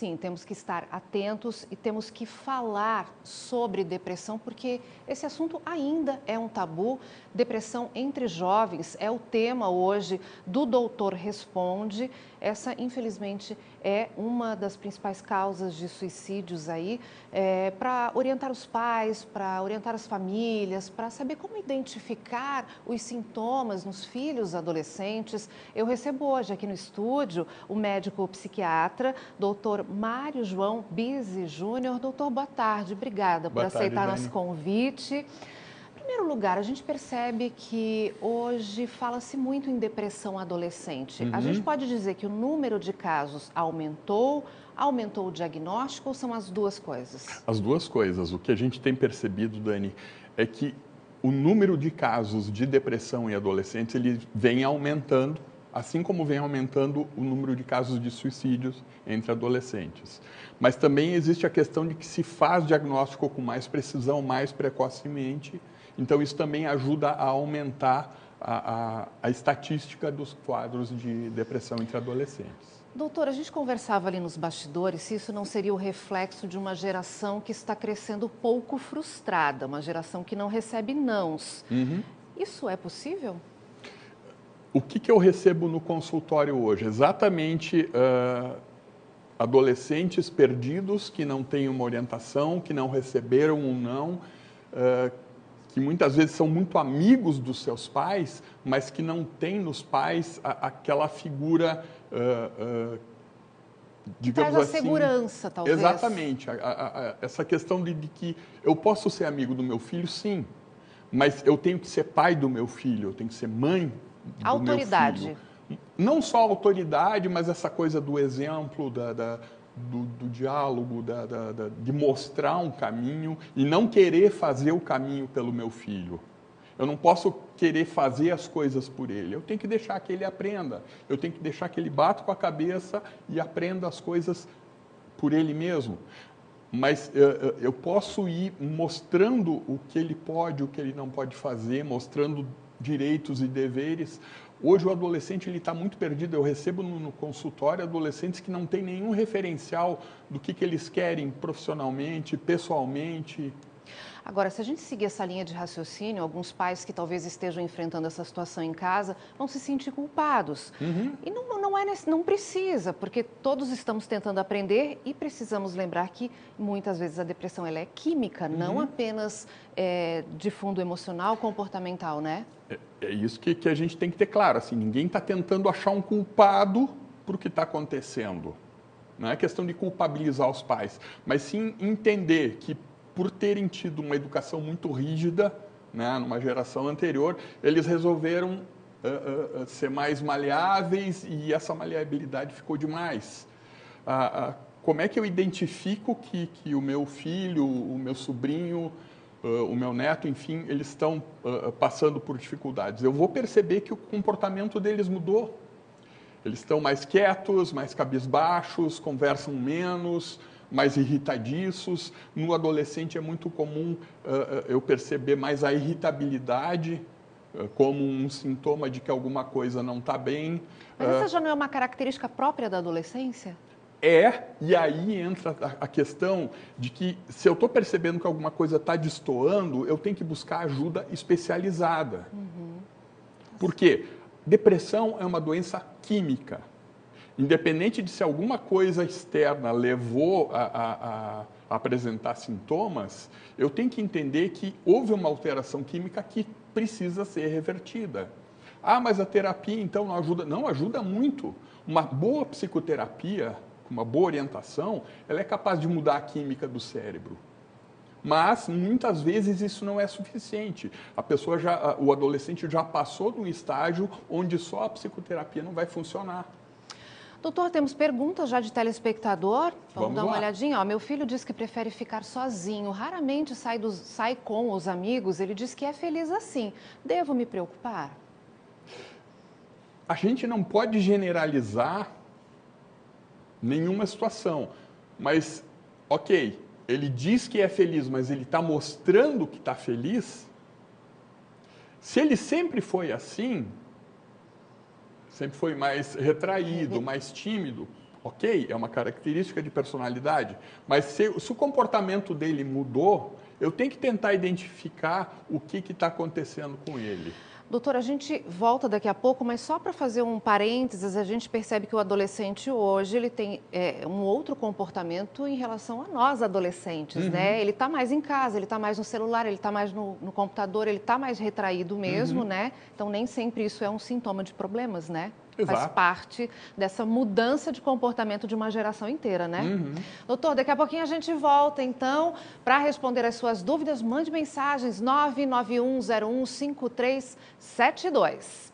sim, temos que estar atentos e temos que falar sobre depressão, porque esse assunto ainda é um tabu. Depressão entre jovens é o tema hoje do Doutor Responde. Essa, infelizmente, é uma das principais causas de suicídios aí, para orientar os pais, para orientar as famílias, para saber como identificar os sintomas nos filhos adolescentes. Eu recebo hoje aqui no estúdio o médico psiquiatra, doutor Mário João Bizzi Júnior. Doutor, boa tarde, obrigada por Boa tarde, aceitar nosso Dani. convite. Em primeiro lugar, a gente percebe que hoje fala-se muito em depressão adolescente. A gente pode dizer que o número de casos aumentou o diagnóstico ou são as duas coisas? As duas coisas. O que a gente tem percebido, Dani, é que o número de casos de depressão em adolescentes ele vem aumentando, assim como vem aumentando o número de casos de suicídios entre adolescentes. Mas também existe a questão de que se faz diagnóstico com mais precisão, mais precocemente, então isso também ajuda a aumentar a estatística dos quadros de depressão entre adolescentes. Doutor, a gente conversava ali nos bastidores se isso não seria o reflexo de uma geração que está crescendo pouco frustrada, uma geração que não recebe nãos. Isso é possível? O que eu recebo no consultório hoje? Exatamente adolescentes perdidos que não têm uma orientação, que não receberam um não, que muitas vezes são muito amigos dos seus pais, mas que não têm nos pais aquela figura, digamos Traz a assim... segurança, talvez. Exatamente. Essa questão de que eu posso ser amigo do meu filho, sim, mas eu tenho que ser pai do meu filho, eu tenho que ser mãe do meu filho. Não só a autoridade, mas essa coisa do exemplo, do diálogo, de mostrar um caminho e não querer fazer o caminho pelo meu filho. Eu não posso querer fazer as coisas por ele. Eu tenho que deixar que ele aprenda. Eu tenho que deixar que ele bata com a cabeça e aprenda as coisas por ele mesmo. Mas eu posso ir mostrando o que ele pode, o que ele não pode fazer, mostrando direitos e deveres. Hoje o adolescente está muito perdido. Eu recebo no consultório adolescentes que não têm nenhum referencial do que eles querem profissionalmente, pessoalmente. Agora, se a gente seguir essa linha de raciocínio, alguns pais que talvez estejam enfrentando essa situação em casa vão se sentir culpados. E não precisa, porque todos estamos tentando aprender e precisamos lembrar que muitas vezes a depressão ela é química, não apenas de fundo emocional, comportamental, né? É isso que a gente tem que ter claro. Assim, ninguém está tentando achar um culpado para o que está acontecendo. Não é questão de culpabilizar os pais, mas sim entender que por terem tido uma educação muito rígida, né, numa geração anterior, eles resolveram ser mais maleáveis e essa maleabilidade ficou demais. Como é que eu identifico que o meu filho, o meu sobrinho, o meu neto, enfim, eles estão passando por dificuldades? Eu vou perceber que o comportamento deles mudou. Eles estão mais quietos, mais cabisbaixos, conversam menos, mais irritadiços. No adolescente é muito comum eu perceber mais a irritabilidade como um sintoma de que alguma coisa não está bem. Mas essa já não é uma característica própria da adolescência? E aí entra a questão de que se eu estou percebendo que alguma coisa está destoando, eu tenho que buscar ajuda especializada. Por quê? Depressão é uma doença química. Independente de se alguma coisa externa levou a apresentar sintomas, eu tenho que entender que houve uma alteração química que precisa ser revertida. Ah, mas a terapia então não ajuda? Não, ajuda muito. Uma boa psicoterapia, uma boa orientação, ela é capaz de mudar a química do cérebro. Mas, muitas vezes, isso não é suficiente. O adolescente já passou de um estágio onde só a psicoterapia não vai funcionar. Doutor, temos perguntas já de telespectador. Vamos dar uma lá. olhadinha. Ó, meu filho diz que prefere ficar sozinho, raramente sai com os amigos. Ele diz que é feliz assim. Devo me preocupar? A gente não pode generalizar nenhuma situação, mas, ok, ele diz que é feliz, mas ele está mostrando que está feliz. Se ele sempre foi assim, sempre foi mais retraído, mais tímido, Ok, é uma característica de personalidade, mas se o comportamento dele mudou, eu tenho que tentar identificar o que está acontecendo com ele. Doutor, a gente volta daqui a pouco, mas só para fazer um parênteses, a gente percebe que o adolescente hoje ele tem um outro comportamento em relação a nós adolescentes, né? Ele está mais em casa, ele está mais no celular, ele está mais no computador, ele está mais retraído mesmo, né? Então nem sempre isso é um sintoma de problemas, né? Exato. Faz parte dessa mudança de comportamento de uma geração inteira, né? Doutor, daqui a pouquinho a gente volta, então, para responder as suas dúvidas, mande mensagens 991015372.